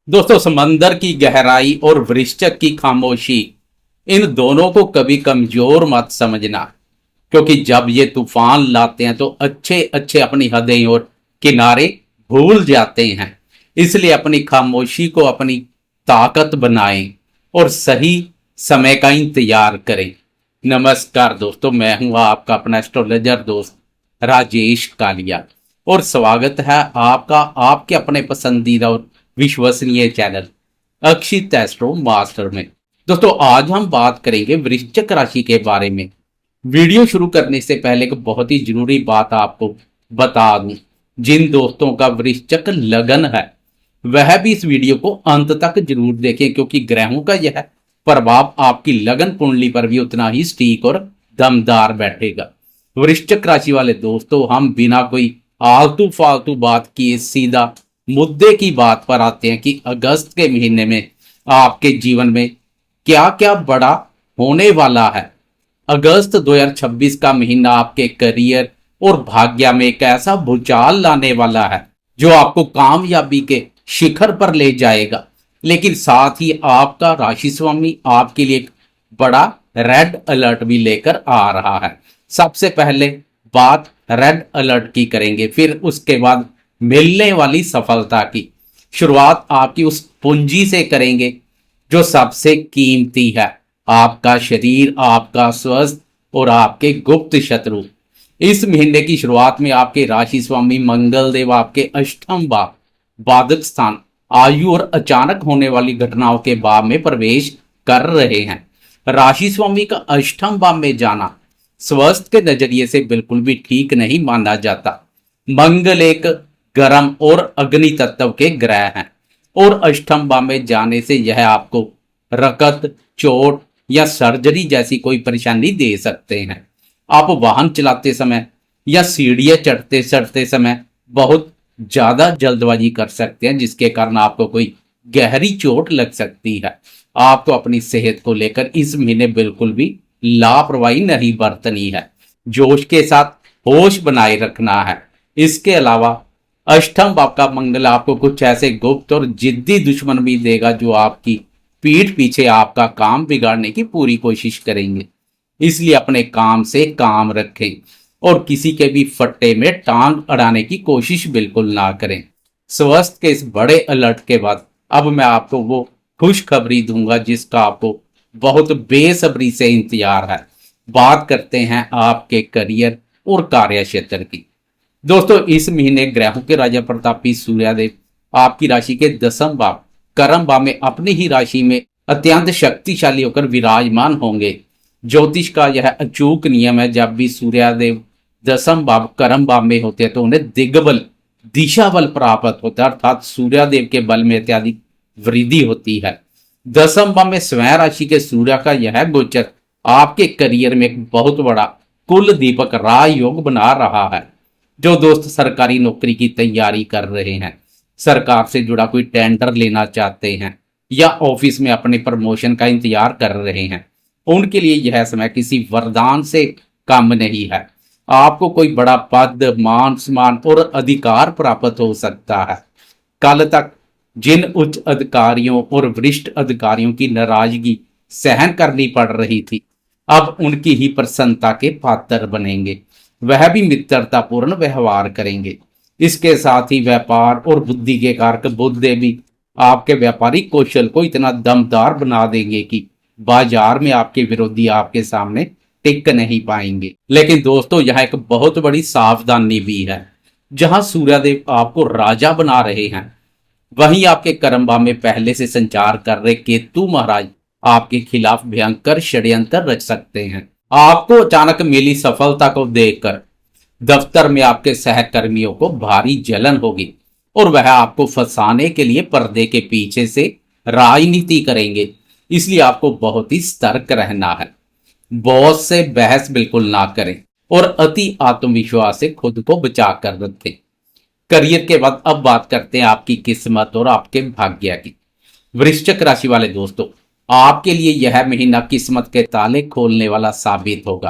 दोस्तों, समंदर की गहराई और वृश्चिक की खामोशी, इन दोनों को कभी कमजोर मत समझना। क्योंकि जब ये तूफान लाते हैं तो अच्छे अच्छे अपनी हदें और किनारे भूल जाते हैं। इसलिए अपनी खामोशी को अपनी ताकत बनाएं और सही समय का इंतजार करें। नमस्कार दोस्तों, मैं हूं आपका अपना एस्ट्रोलॉजर दोस्त राजेश कालिया और स्वागत है आपका आपके अपने पसंदीदा और विश्वसनीय चैनल अक्षित एस्ट्रो मास्टर में। दोस्तों, आज हम बात करेंगे वृश्चिक राशि के बारे में। वीडियो शुरू करने से पहले एक बहुत ही जरूरी बात आपको बता दूं। जिन दोस्तों का वृश्चिक लगन है वह भी इस वीडियो को अंत तक जरूर देखें, क्योंकि ग्रहों का यह प्रभाव आपकी लगन कुंडली पर भी उतना ही सटीक और दमदार बैठेगा। वृश्चिक राशि वाले दोस्तों, हम बिना कोई आलतू फालतू बात किए सीधा मुद्दे की बात पर आते हैं कि अगस्त के महीने में आपके जीवन में क्या क्या बड़ा होने वाला है। अगस्त 2026 का महीना आपके करियर और भाग्य में एक ऐसा भूचाल लाने वाला है जो आपको कामयाबी के शिखर पर ले जाएगा। लेकिन साथ ही आपका राशि स्वामी आपके लिए एक बड़ा रेड अलर्ट भी लेकर आ रहा है। सबसे पहले बात रेड अलर्ट की करेंगे, फिर उसके बाद मिलने वाली सफलता की। शुरुआत आपकी उस पूंजी से करेंगे जो सबसे कीमती है, आपका शरीर, आपका स्वास्थ्य और आपके गुप्त शत्रु। इस महीने की शुरुआत में आपके राशि स्वामी मंगल देव आपके अष्टम भाव, बाधक स्थान, आयु और अचानक होने वाली घटनाओं के भाव में प्रवेश कर रहे हैं। राशि स्वामी का अष्टम भाव में जाना स्वास्थ्य के नजरिए से बिल्कुल भी ठीक नहीं माना जाता। मंगल एक गर्म और अग्नि तत्व के ग्रह हैं और अष्टम भाव में जाने से यह आपको रकत, चोट या सर्जरी जैसी कोई परेशानी दे सकते हैं। आप वाहन चलाते समय या सीढ़ियां चढ़ते चढ़ते समय बहुत ज्यादा जल्दबाजी कर सकते हैं, जिसके कारण आपको कोई गहरी चोट लग सकती है। आपको अपनी सेहत को लेकर इस महीने बिल्कुल भी लापरवाही नहीं बरतनी है। जोश के साथ होश बनाए रखना है। इसके अलावा अष्टम भाव का मंगल आपको कुछ ऐसे गुप्त और जिद्दी दुश्मन भी देगा जो आपकी पीठ पीछे आपका काम बिगाड़ने की पूरी कोशिश करेंगे। इसलिए अपने काम से काम रखें और किसी के भी फट्टे में टांग अड़ाने की कोशिश बिल्कुल ना करें। स्वास्थ्य के इस बड़े अलर्ट के बाद अब मैं आपको वो खुशखबरी दूंगा जिसका आपको बहुत बेसब्री से इंतजार है। बात करते हैं आपके करियर और कार्य क्षेत्र की। दोस्तों, इस महीने ग्रहों के राजा प्रतापी सूर्यदेव आपकी राशि के दसम भाव, कर्म भाव में अपनी ही राशि में अत्यंत शक्तिशाली होकर विराजमान होंगे। ज्योतिष का यह अचूक नियम है, जब भी सूर्यदेव दसम भाव कर्म भाव में होते हैं तो उन्हें दिग्बल, दिशा बल प्राप्त होता है, अर्थात सूर्यदेव के बल में अत्यधिक वृद्धि होती है। दसम भाव में स्वयं राशि के सूर्य का यह गोचर आपके करियर में एक बहुत बड़ा कुल दीपक राज योग बना रहा है। जो दोस्त सरकारी नौकरी की तैयारी कर रहे हैं, सरकार से जुड़ा कोई टेंडर लेना चाहते हैं या ऑफिस में अपने प्रमोशन का इंतजार कर रहे हैं, उनके लिए यह समय किसी वरदान से कम नहीं है। आपको कोई बड़ा पद, मान सम्मान और अधिकार प्राप्त हो सकता है। कल तक जिन उच्च अधिकारियों और वरिष्ठ अधिकारियों की नाराजगी सहन करनी पड़ रही थी, अब उनकी ही प्रसन्नता के पात्र बनेंगे। वह भी मित्रतापूर्ण व्यवहार करेंगे। इसके साथ ही व्यापार और बुद्धि के कारक बुध भी आपके व्यापारिक कौशल को इतना दमदार बना देंगे कि बाजार में आपके विरोधी आपके सामने टिक नहीं पाएंगे। लेकिन दोस्तों, यह एक बहुत बड़ी सावधानी भी है। जहां सूर्यदेव आपको राजा बना रहे हैं, वहीं आपके कर्म भाव में पहले से संचार कर रहे केतु महाराज आपके खिलाफ भयंकर षड्यंत्र रच सकते हैं। आपको अचानक मिली सफलता को देखकर दफ्तर में आपके सहकर्मियों को भारी जलन होगी और वह आपको फंसाने के लिए पर्दे के पीछे से राजनीति करेंगे। इसलिए आपको बहुत ही सतर्क रहना है। बॉस से बहस बिल्कुल ना करें और अति आत्मविश्वास से खुद को बचा कर रखें। करियर के बाद अब बात करते हैं आपकी किस्मत और आपके भाग्य की। वृश्चिक राशि वाले दोस्तों, आपके लिए यह महीना किस्मत के ताले खोलने वाला साबित होगा,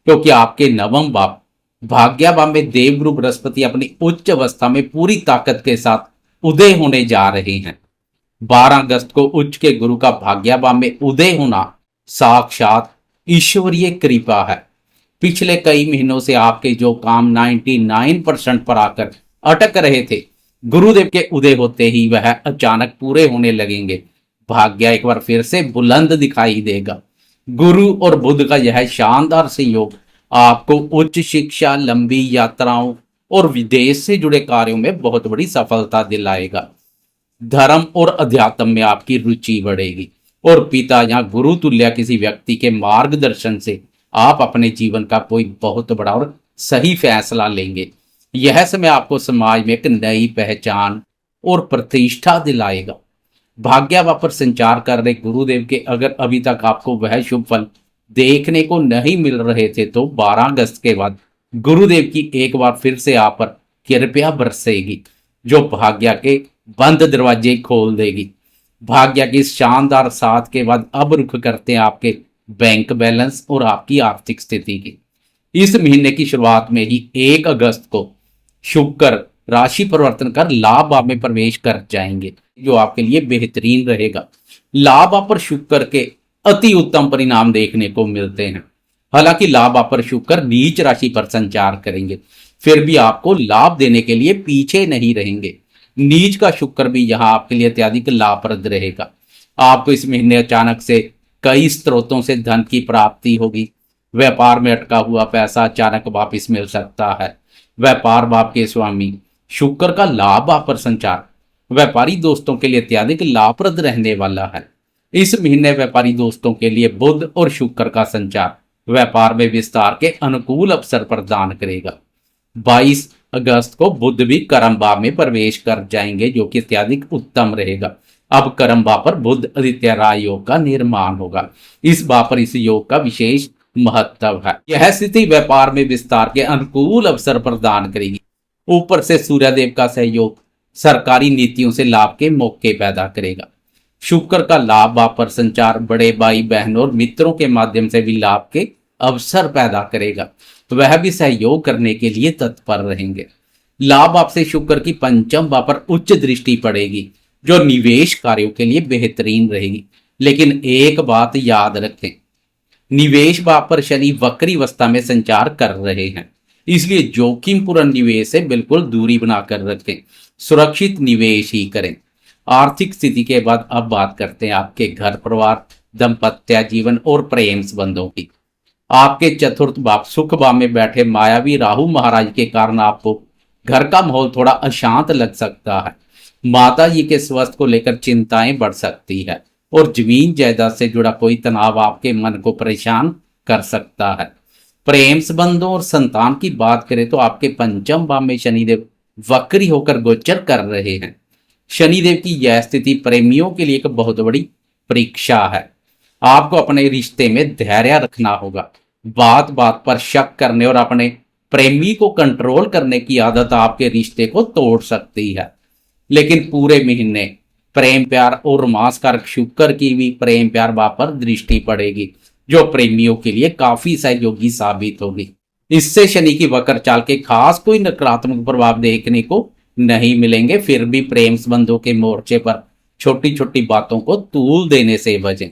क्योंकि आपके नवम भाव, भाग्य भाव में देवगुरु बृहस्पति अपनी उच्च अवस्था में पूरी ताकत के साथ उदय होने जा रहे हैं। 12 अगस्त को उच्च के गुरु का भाग्यभाव में उदय होना साक्षात ईश्वरीय कृपा है। पिछले कई महीनों से आपके जो काम 99% पर आकर अटक रहे थे, गुरुदेव के उदय होते ही वह अचानक पूरे होने लगेंगे। भाग्य एक बार फिर से बुलंद दिखाई देगा। गुरु और बुध का यह शानदार संयोग आपको उच्च शिक्षा, लंबी यात्राओं और विदेश से जुड़े कार्यों में बहुत बड़ी सफलता दिलाएगा। धर्म और अध्यात्म में आपकी रुचि बढ़ेगी और पिता या गुरु तुल्य किसी व्यक्ति के मार्गदर्शन से आप अपने जीवन का कोई बहुत बड़ा और सही फैसला लेंगे। यह समय आपको समाज में एक नई पहचान और प्रतिष्ठा दिलाएगा। भाग्यभाव पर संचार कर रहे गुरुदेव के अगर अभी तक आपको वह शुभ फल देखने को नहीं मिल रहे थे, तो 12 अगस्त के बाद गुरुदेव की एक बार फिर से आप पर कृपया बरसेगी, जो भाग्य के बंद दरवाजे खोल देगी। भाग्य की इस शानदार साथ के बाद अब रुख करते हैं आपके बैंक बैलेंस और आपकी आर्थिक स्थिति की। इस महीने की शुरुआत में ही 1 अगस्त को शुक्र राशि परिवर्तन कर लाभ भाव में प्रवेश कर जाएंगे, जो आपके लिए बेहतरीन रहेगा। लाभ भाव पर शुक्र के अति उत्तम परिणाम देखने को मिलते हैं। हालांकि लाभ भाव पर शुक्र नीच राशि पर संचार करेंगे, फिर भी आपको लाभ देने के लिए पीछे नहीं रहेंगे। नीच का शुक्र भी यहाँ आपके लिए अत्यधिक लाभप्रद रहेगा। आपको इस महीने अचानक से कई स्रोतों से धन की प्राप्ति होगी। व्यापार में अटका हुआ पैसा अचानक वापस मिल सकता है। व्यापार भाव के स्वामी शुक्र का लाभ भाव पर संचार व्यापारी दोस्तों के लिए अत्यधिक लाभप्रद रहने वाला है। इस महीने व्यापारी दोस्तों के लिए बुध और शुक्र का संचार व्यापार में विस्तार के अनुकूल अवसर प्रदान करेगा। 22 अगस्त को बुध भी कर्म भाव में प्रवेश कर जाएंगे, जो कि अत्यधिक उत्तम रहेगा। अब कर्म भाव पर बुध आदित्य राय योग का निर्माण होगा। इस भाव पर इस योग का विशेष महत्व है। यह स्थिति व्यापार में विस्तार के अनुकूल अवसर प्रदान करेगी। ऊपर से सूर्यदेव का सहयोग सरकारी नीतियों से लाभ के मौके पैदा करेगा। शुक्र का लाभ भाव पर संचार बड़े भाई बहनों और मित्रों के माध्यम से भी लाभ के अवसर पैदा करेगा। वह भी सहयोग करने के लिए तत्पर रहेंगे। लाभ भाव से शुक्र की पंचम भाव पर उच्च दृष्टि पड़ेगी, जो निवेश कार्यों के लिए बेहतरीन रहेगी। लेकिन एक बात याद रखें, निवेश भाव पर शनि वक्री अवस्था में संचार कर रहे हैं, इसलिए जोखिम पूर्ण निवेश से बिल्कुल दूरी बनाकर रखें। सुरक्षित निवेश ही करें। आर्थिक स्थिति के बाद अब बात करते हैं आपके घर परिवार, दाम्पत्य जीवन और प्रेम संबंधों की। आपके चतुर्थ भाव सुख भाव में बैठे मायावी राहु महाराज के कारण आपको घर का माहौल थोड़ा अशांत लग सकता है। माता जी के स्वास्थ्य को लेकर चिंताएं बढ़ सकती है और जमीन जायदाद से जुड़ा कोई तनाव आपके मन को परेशान कर सकता है। प्रेम संबंधों और संतान की बात करें तो आपके पंचम भाव में शनिदेव वक्री होकर गोचर कर रहे हैं। शनिदेव की यह स्थिति प्रेमियों के लिए एक बहुत बड़ी परीक्षा है। आपको अपने रिश्ते में धैर्य रखना होगा। बात बात पर शक करने और अपने प्रेमी को कंट्रोल करने की आदत आपके रिश्ते को तोड़ सकती है। लेकिन पूरे महीने प्रेम प्यार और रोमांस कारक शुक्र की भी प्रेम प्यार भाव पर दृष्टि पड़ेगी, जो प्रेमियों के लिए काफी सहयोगी साबित होगी। इससे शनि की वक्र चाल के खास कोई नकारात्मक प्रभाव देखने को नहीं मिलेंगे। फिर भी प्रेम संबंधों के मोर्चे पर छोटी छोटी बातों को तूल देने से बचें।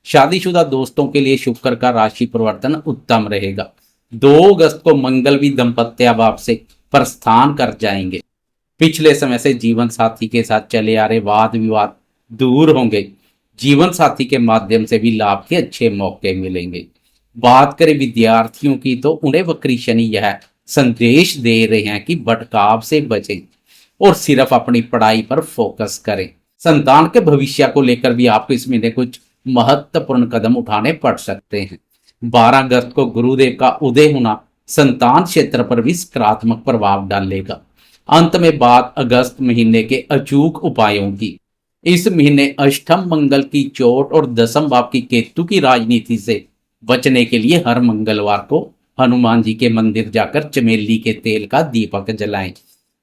शादीशुदा दोस्तों के लिए शुक्र का राशि परिवर्तन उत्तम रहेगा। 2 अगस्त को मंगल भी दाम्पत्य भाव से प्रस्थान कर जाएंगे। पिछले समय से जीवन साथी के साथ चले आ रहे वाद विवाद दूर होंगे। जीवन साथी के माध्यम से भी लाभ के अच्छे मौके मिलेंगे। बात करें विद्यार्थियों की तो उन्हें वक्री शनि यह संदेश दे रहे हैं कि भटकाव से बचें और सिर्फ अपनी पढ़ाई पर फोकस करें। संतान के भविष्य को लेकर भी आपको इस महीने कुछ महत्वपूर्ण कदम उठाने पड़ सकते हैं। 12 अगस्त को गुरुदेव का उदय होना संतान क्षेत्र पर भी सकारात्मक प्रभाव डालेगा। अंत में बात अगस्त महीने के अचूक उपायों की। इस महीने अष्टम मंगल की चोट और दसम भाव की केतु की राजनीति से बचने के लिए हर मंगलवार को हनुमान जी के मंदिर जाकर चमेली के तेल का दीपक जलाएं।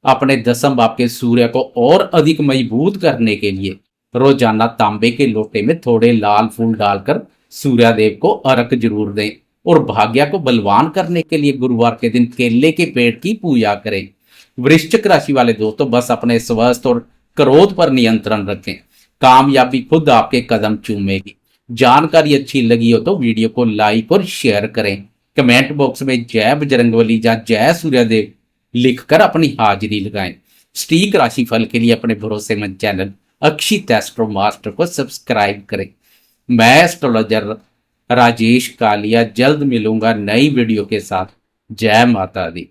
अपने दसम भाव के सूर्य को और अधिक मजबूत करने के लिए रोजाना तांबे के लोटे में थोड़े लाल फूल डालकर सूर्यदेव को अर्घ जरूर दें और भाग्य को बलवान करने के लिए गुरुवार के दिन केले के पेड़ की पूजा करें। वृश्चिक राशि वाले दोस्तों बस अपने स्वास्थ्य और क्रोध पर नियंत्रण रखें। कामयाबी खुद आपके कदम चूमेगी। जानकारी अच्छी लगी हो तो वीडियो को लाइक और शेयर करें। कमेंट बॉक्स में जय बजरंगबली या जय सूर्यदेव लिखकर अपनी हाजिरी लगाएं। सटीक राशिफल के लिए अपने भरोसेमंद चैनल अक्षित एस्ट्रो मास्टर को सब्सक्राइब करें। मैं एस्ट्रोलॉजर राजेश कालिया जल्द मिलूंगा नई वीडियो के साथ। जय माता दी।